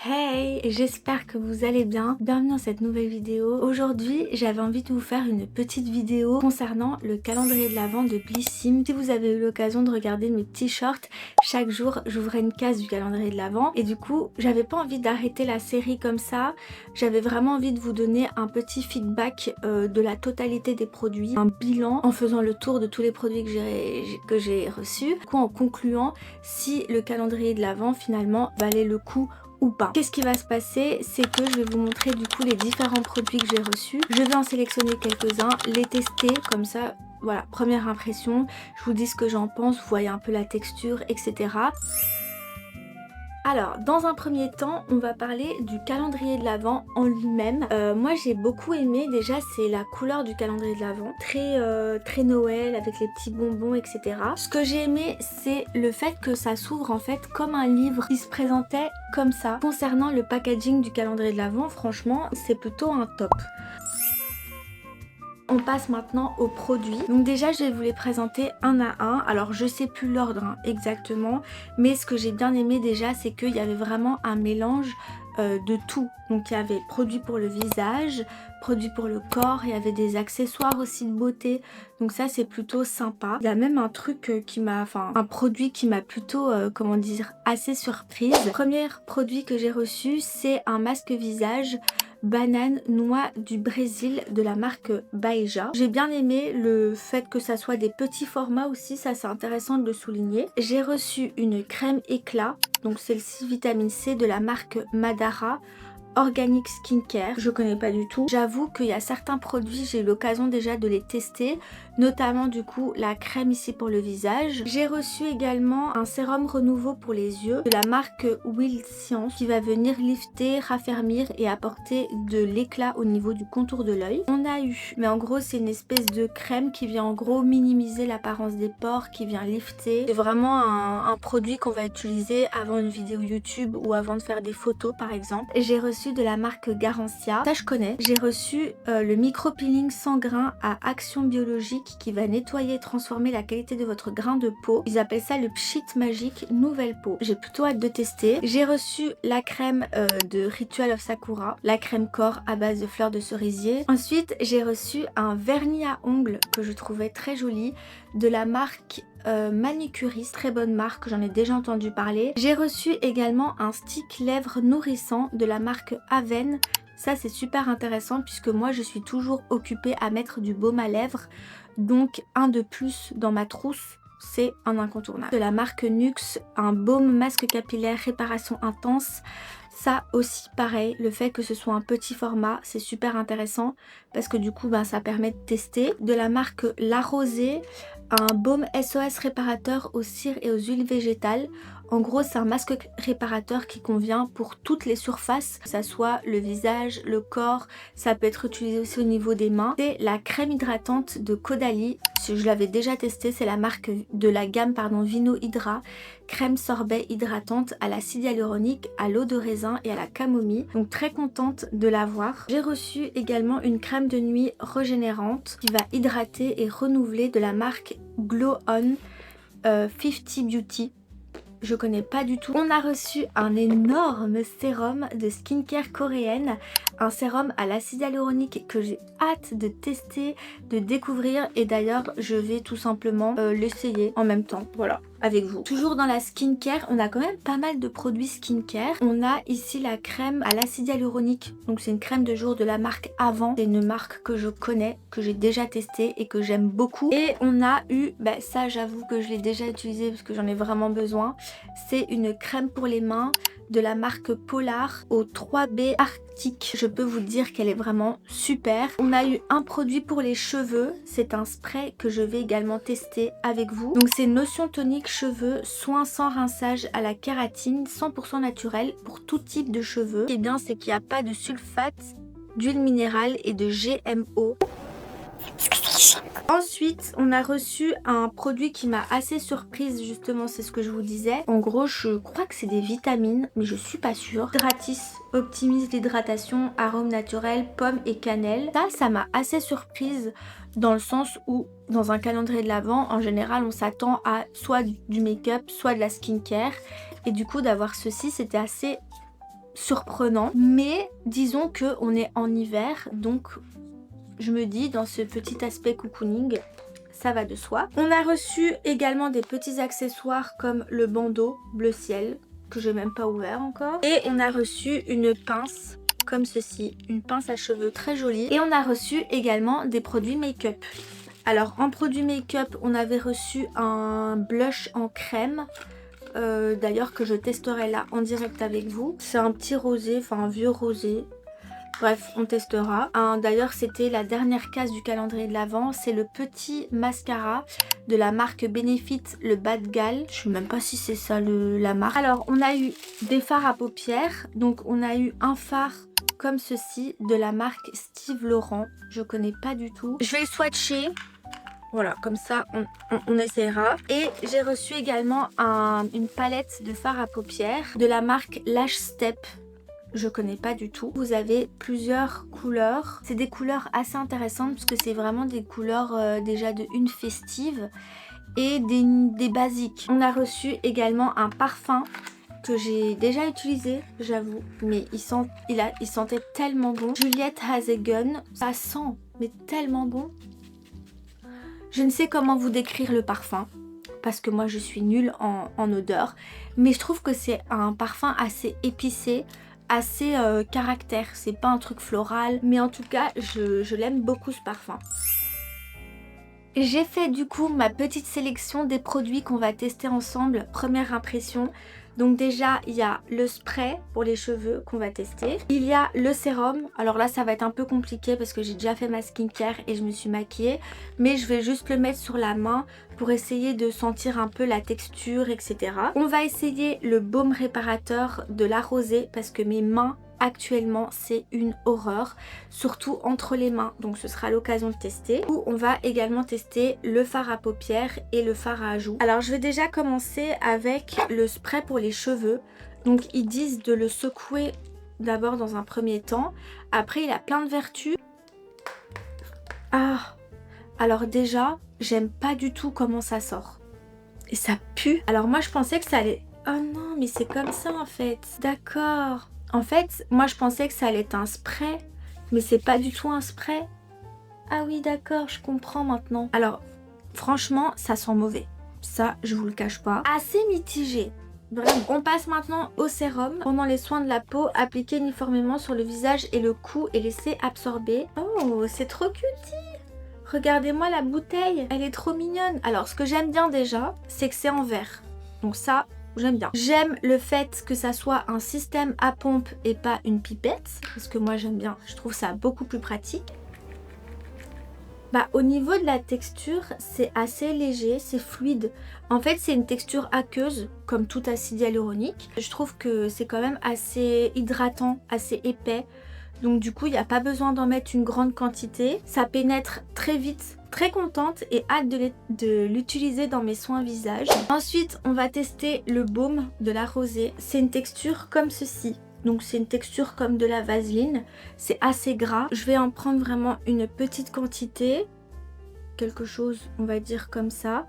Hey, j'espère que vous allez bien. Bienvenue dans cette nouvelle vidéo. Aujourd'hui, j'avais envie de vous faire une petite vidéo concernant le calendrier de l'Avent de Blissim. Si vous avez eu l'occasion de regarder mes petits shorts, chaque jour, j'ouvrais une case du calendrier de l'Avent. Et du coup, j'avais pas envie d'arrêter la série comme ça. J'avais vraiment envie de vous donner un petit feedback de la totalité des produits, un bilan en faisant le tour de tous les produits que j'ai reçus. Du coup, en concluant si le calendrier de l'Avent finalement valait le coup ou pas. Qu'est-ce qui va se passer? C'est que je vais vous montrer du coup les différents produits que j'ai reçus. Je vais en sélectionner quelques-uns, les tester comme ça. Voilà, première impression, je vous dis ce que j'en pense, vous voyez un peu la texture, etc. Alors, dans un premier temps, on va parler du calendrier de l'Avent en lui-même. Moi, j'ai beaucoup aimé, déjà, c'est la couleur du calendrier de l'Avent. Très Noël, avec les petits bonbons, etc. Ce que j'ai aimé, c'est le fait que ça s'ouvre en fait comme un livre qui se présentait comme ça. Concernant le packaging du calendrier de l'Avent, franchement, c'est plutôt un top. On passe maintenant aux produits. Donc déjà, je vais vous les présenter un à un. Alors, je sais plus l'ordre exactement, mais ce que j'ai bien aimé déjà, c'est qu'il y avait vraiment un mélange de tout. Donc, il y avait produits pour le visage, produits pour le corps, il y avait des accessoires aussi de beauté. Donc ça, c'est plutôt sympa. Il y a même un truc un produit qui m'a plutôt, comment dire, assez surprise. Le premier produit que j'ai reçu, c'est un masque visage banane noix du Brésil de la marque Baeja. J'ai bien aimé le fait que ça soit des petits formats aussi, ça c'est intéressant de le souligner. J'ai reçu une crème éclat, donc celle-ci vitamine C de la marque Madara. Organic Skincare, je connais pas du tout. J'avoue qu'il y a certains produits, j'ai eu l'occasion déjà de les tester, notamment du coup la crème ici pour le visage. J'ai reçu également un sérum renouveau pour les yeux de la marque Will Science qui va venir lifter, raffermir et apporter de l'éclat au niveau du contour de l'œil. On a eu, mais en gros c'est une espèce de crème qui vient en gros minimiser l'apparence des pores, qui vient lifter. C'est vraiment un produit qu'on va utiliser avant une vidéo YouTube ou avant de faire des photos par exemple. J'ai reçu de la marque Garancia, ça je connais. J'ai reçu le micro peeling sans grain à action biologique qui va nettoyer et transformer la qualité de votre grain de peau. Ils appellent ça le pchit magique nouvelle peau. J'ai plutôt hâte de tester. J'ai reçu la crème de Ritual of Sakura, la crème corps à base de fleurs de cerisier. Ensuite j'ai reçu un vernis à ongles que je trouvais très joli de la marque Manicuriste, très bonne marque, j'en ai déjà entendu parler. J'ai reçu également un stick lèvres nourrissant de la marque Aven. Ça c'est super intéressant puisque moi je suis toujours occupée à mettre du baume à lèvres, donc un de plus dans ma trousse. C'est un incontournable. De la marque Nux, un baume masque capillaire réparation intense. Ça aussi pareil, le fait que ce soit un petit format, c'est super intéressant parce que du coup ça permet de tester. De la marque La Rosée, un baume SOS réparateur aux cires et aux huiles végétales. En gros, c'est un masque réparateur qui convient pour toutes les surfaces, que ça soit le visage, le corps, ça peut être utilisé aussi au niveau des mains. C'est la crème hydratante de Caudalie. Je l'avais déjà testé, c'est la marque de la gamme Vino Hydra. Crème sorbet hydratante à l'acide hyaluronique, à l'eau de raisin et à la camomille. Donc très contente de l'avoir. J'ai reçu également une crème de nuit régénérante qui va hydrater et renouveler de la marque Glow On 50 Beauty. Je connais pas du tout. On a reçu un énorme sérum de skincare coréenne, un sérum à l'acide hyaluronique que j'ai hâte de tester, de découvrir, et d'ailleurs je vais tout simplement l'essayer en même temps, voilà, avec vous. Toujours dans la skincare, on a quand même pas mal de produits skincare. On a ici la crème à l'acide hyaluronique, donc c'est une crème de jour de la marque Avant. C'est une marque que je connais, que j'ai déjà testée et que j'aime beaucoup. Et on a eu, ça j'avoue que je l'ai déjà utilisé parce que j'en ai vraiment besoin. C'est une crème pour les mains de la marque Polar au 3B Arctique. Je peux vous dire qu'elle est vraiment super. On a eu un produit pour les cheveux. C'est un spray que je vais également tester avec vous. Donc c'est Notion tonique cheveux, soin sans rinçage à la kératine, 100% naturel pour tout type de cheveux. Ce qui est bien, c'est qu'il n'y a pas de sulfate, d'huile minérale et de GMO. Ensuite, on a reçu un produit qui m'a assez surprise, justement, c'est ce que je vous disais. En gros, je crois que c'est des vitamines, mais je suis pas sûre. Hydratis optimise l'hydratation, arôme naturel, pomme et cannelle. Ça m'a assez surprise dans le sens où, dans un calendrier de l'Avent, en général, on s'attend à soit du make-up, soit de la skincare. Et du coup, d'avoir ceci, c'était assez surprenant, mais disons que on est en hiver, donc je me dis dans ce petit aspect cocooning, ça va de soi. On a reçu également des petits accessoires comme le bandeau bleu ciel, que j'ai même pas ouvert encore. Et on a reçu une pince comme ceci, une pince à cheveux très jolie. Et on a reçu également des produits make-up. Alors en produits make-up, on avait reçu un blush en crème. D'ailleurs que je testerai là en direct avec vous. C'est un petit rosé, enfin un vieux rosé. Bref, on testera. D'ailleurs, c'était la dernière case du calendrier de l'Avent. C'est le petit mascara de la marque Benefit, le Bad Gal. Je sais même pas si c'est ça la marque. Alors, on a eu des fards à paupières. Donc, on a eu un fard comme ceci de la marque Steve Laurent. Je connais pas du tout. Je vais le swatcher. Voilà, comme ça, on essaiera. Et j'ai reçu également une palette de fards à paupières de la marque Lash Step. Je connais pas du tout. Vous avez plusieurs couleurs. C'est des couleurs assez intéressantes parce que c'est vraiment des couleurs déjà de une festive et des basiques. On a reçu également un parfum que j'ai déjà utilisé, j'avoue, mais il sentait tellement bon. Juliette Has a Gun, ça sent mais tellement bon. Je ne sais comment vous décrire le parfum parce que moi je suis nulle en odeur, mais je trouve que c'est un parfum assez épicé, assez caractère, c'est pas un truc floral, mais en tout cas je l'aime beaucoup ce parfum. J'ai fait du coup ma petite sélection des produits qu'on va tester ensemble, première impression. Donc déjà il y a le spray pour les cheveux qu'on va tester, il y a le sérum. Alors là ça va être un peu compliqué parce que j'ai déjà fait ma skincare et je me suis maquillée, mais je vais juste le mettre sur la main pour essayer de sentir un peu la texture, etc. On va essayer le baume réparateur de La Rosée parce que mes mains actuellement c'est une horreur, surtout entre les mains, donc ce sera l'occasion de tester. Ou on va également tester le fard à paupières et le fard à joues. Alors je vais déjà commencer avec le spray pour les cheveux. Donc ils disent de le secouer d'abord dans un premier temps, après il a plein de vertus. Alors déjà j'aime pas du tout comment ça sort et ça pue. Alors moi je pensais que ça allait... Oh non mais c'est comme ça en fait, d'accord. En fait, moi je pensais que ça allait être un spray, mais c'est pas du tout un spray. Ah oui d'accord, je comprends maintenant. Alors, franchement, ça sent mauvais. Ça, je vous le cache pas. Assez mitigé. Vraiment. On passe maintenant au sérum. Pendant les soins de la peau, appliquez uniformément sur le visage et le cou et laissez absorber. Oh, c'est trop cutie. Regardez-moi la bouteille, elle est trop mignonne. Alors, ce que j'aime bien déjà, c'est que c'est en verre. Donc ça... j'aime bien. J'aime le fait que ça soit un système à pompe et pas une pipette. Parce que moi j'aime bien, je trouve ça beaucoup plus pratique. Au niveau de la texture, c'est assez léger, c'est fluide. En fait, c'est une texture aqueuse, comme tout acide hyaluronique. Je trouve que c'est quand même assez hydratant, assez épais. Donc du coup, il n'y a pas besoin d'en mettre une grande quantité. Ça pénètre très vite. Très contente et hâte de l'utiliser dans mes soins visage. Ensuite, on va tester le baume de La Rosée. C'est une texture comme ceci. Donc c'est une texture comme de la vaseline. C'est assez gras. Je vais en prendre vraiment une petite quantité. Quelque chose, on va dire comme ça.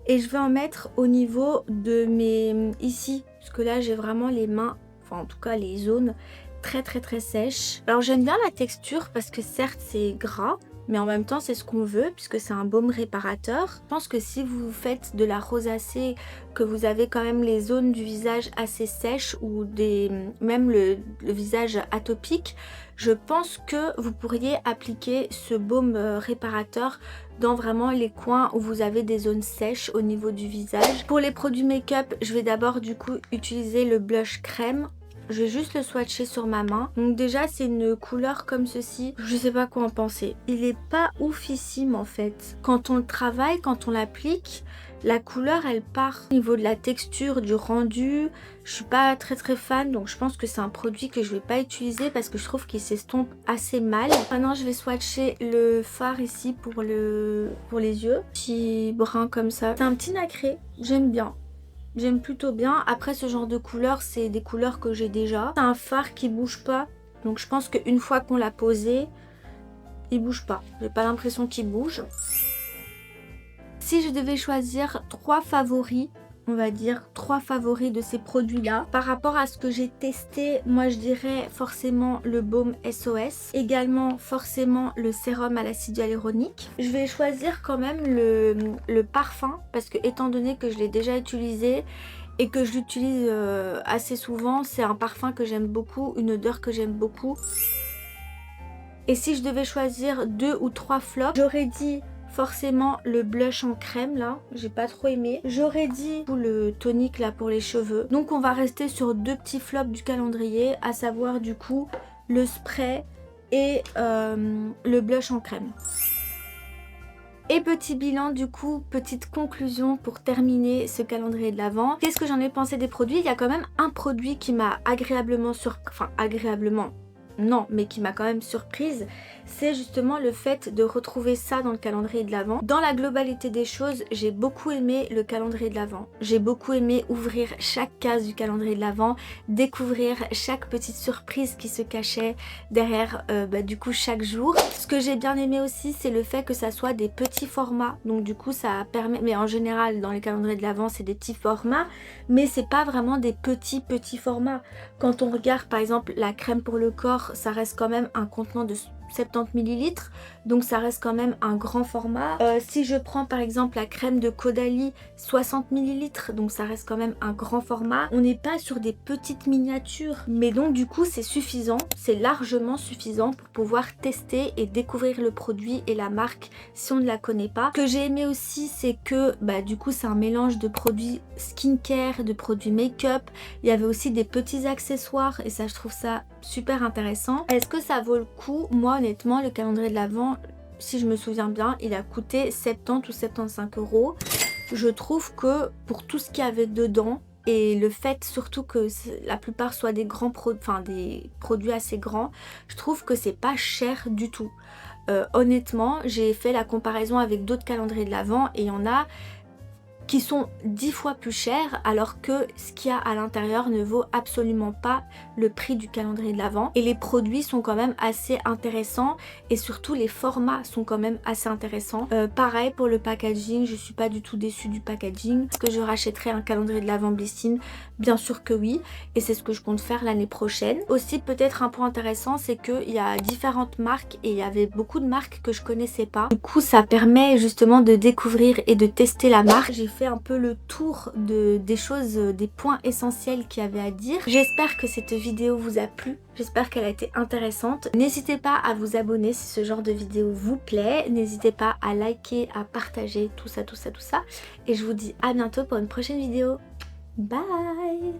Et je vais en mettre au niveau de mes... ici. Parce que là, j'ai vraiment les mains, enfin en tout cas les zones très sèches. Alors j'aime bien la texture parce que certes c'est gras, mais en même temps c'est ce qu'on veut puisque c'est un baume réparateur. Je pense que si vous faites de la rosacée, que vous avez quand même les zones du visage assez sèches ou même le visage atopique, je pense que vous pourriez appliquer ce baume réparateur dans vraiment les coins où vous avez des zones sèches au niveau du visage. Pour les produits make-up, je vais d'abord du coup utiliser le blush crème. Je vais juste le swatcher sur ma main. Donc déjà c'est une couleur comme ceci. Je sais pas quoi en penser. Il est pas oufissime en fait. Quand on le travaille, quand on l'applique, la couleur elle part. Au niveau de la texture, du rendu, je suis pas très fan. Donc je pense que c'est un produit que je vais pas utiliser parce que je trouve qu'il s'estompe assez mal. Maintenant je vais swatcher le fard ici pour les yeux. Petit brun comme ça. C'est un petit nacré. J'aime bien. J'aime plutôt bien. Après ce genre de couleurs, c'est des couleurs que j'ai déjà. C'est un fard qui bouge pas. Donc je pense qu'une fois qu'on l'a posé, il bouge pas. J'ai pas l'impression qu'il bouge. Si je devais choisir 3 favoris, on va dire 3 favoris de ces produits là. Par rapport à ce que j'ai testé, moi je dirais forcément le baume SOS, également forcément le sérum à l'acide hyaluronique. Je vais choisir quand même le parfum parce que étant donné que je l'ai déjà utilisé et que je l'utilise assez souvent, c'est un parfum que j'aime beaucoup, une odeur que j'aime beaucoup. Et si je devais choisir 2 ou 3 flops, j'aurais dit forcément le blush en crème là, j'ai pas trop aimé. J'aurais dit le tonique là pour les cheveux. Donc on va rester sur 2 petits flops du calendrier, à savoir du coup le spray et le blush en crème. Et petit bilan du coup, petite conclusion pour terminer ce calendrier de l'Avent. Qu'est-ce que j'en ai pensé des produits? Il y a quand même un produit qui m'a agréablement surpris, enfin agréablement non, mais qui m'a quand même surprise, c'est justement le fait de retrouver ça dans le calendrier de l'Avent. Dans la globalité des choses, j'ai beaucoup aimé le calendrier de l'Avent. J'ai beaucoup aimé ouvrir chaque case du calendrier de l'Avent, découvrir chaque petite surprise qui se cachait derrière du coup chaque jour. Ce que j'ai bien aimé aussi, c'est le fait que ça soit des petits formats. Donc du coup ça permet, mais en général dans les calendriers de l'Avent c'est des petits formats, mais c'est pas vraiment des petits formats. Quand on regarde par exemple la crème pour le corps, ça reste quand même un contenant de 70 ml, donc ça reste quand même un grand format. Si je prends par exemple la crème de Caudalie, 60 ml, donc ça reste quand même un grand format. On n'est pas sur des petites miniatures, mais donc du coup c'est suffisant, c'est largement suffisant pour pouvoir tester et découvrir le produit et la marque si on ne la connaît pas. Ce que j'ai aimé aussi, c'est que du coup c'est un mélange de produits skincare, de produits make-up. Il y avait aussi des petits accessoires et ça je trouve ça super intéressant. Est-ce que ça vaut le coup? Moi honnêtement le calendrier de l'Avent, si je me souviens bien, il a coûté 70 ou 75 €. Je trouve que pour tout ce qu'il y avait dedans et le fait surtout que la plupart soient des grands des produits assez grands, je trouve que c'est pas cher du tout. Honnêtement, j'ai fait la comparaison avec d'autres calendriers de l'Avent et il y en a qui sont 10 fois plus chers alors que ce qu'il y a à l'intérieur ne vaut absolument pas le prix du calendrier de l'Avent. Et les produits sont quand même assez intéressants et surtout les formats sont quand même assez intéressants. Pareil pour le packaging, je suis pas du tout déçue du packaging. Est-ce que je rachèterai un calendrier de l'Avent Blissin? Bien sûr que oui, et c'est ce que je compte faire l'année prochaine. Aussi peut-être un point intéressant, c'est qu'il y a différentes marques et il y avait beaucoup de marques que je connaissais pas. Du coup ça permet justement de découvrir et de tester la marque. J'ai fait un peu le tour des choses, des points essentiels qu'il y avait à dire. J'espère que cette vidéo vous a plu, j'espère qu'elle a été intéressante. N'hésitez pas à vous abonner si ce genre de vidéo vous plaît, n'hésitez pas à liker, à partager, tout ça, et je vous dis à bientôt pour une prochaine vidéo. Bye!